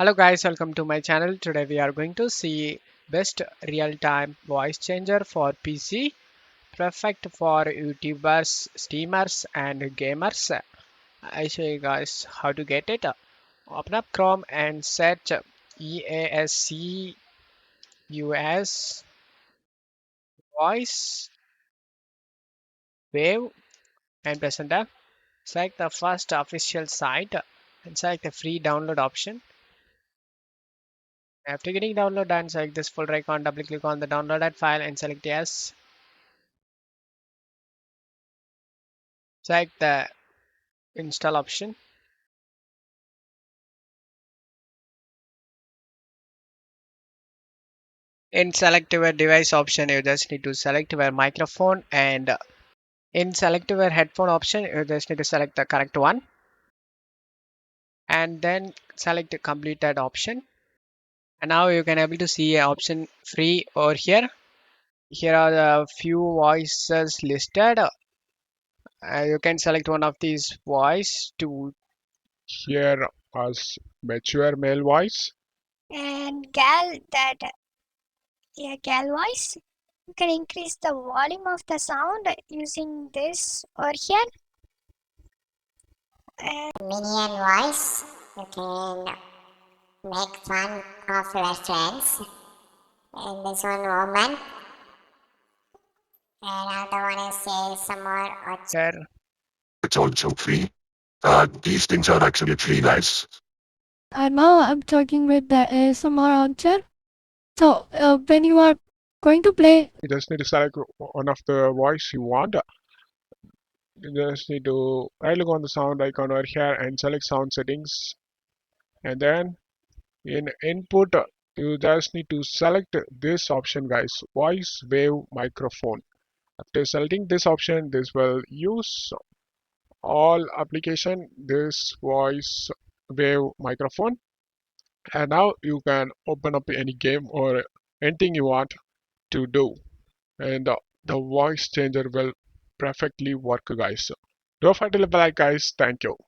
Hello guys, welcome to my channel. Today we are going to see best real-time voice changer for PC, perfect for YouTubers, streamers and gamers. I show you guys how to get it. Open up Chrome and search EASCUS voice wave and press enter. Select the first official site and select the free download option. After getting download done, select this folder icon, double click on the downloaded file and select yes. Select the install option. In select your device option, you just need to select your microphone, and in select your headphone option, you just need to select the correct one and then select the completed option. And now you can able to see a option free over here. Here are the few voices listed. You can select one of these voice to hear as mature male voice. And gal voice, you can increase the volume of the sound using this or here. And minion voice, you can make fun of your friends. And this one woman, and another one is say some more. here. It's also free. These things are actually free, guys. And now I'm talking with the ASMR armchair. So when you are going to play, You just need to select one of the voice you want. You just need to right click on the sound icon over here and select sound settings. And then in input, you just need to select this option, guys, voice wave microphone. After selecting this option, this will use all application this voice wave microphone. And now you can open up any game or anything you want to do, and the voice changer will perfectly work, guys. Don't forget to like, guys. Thank you.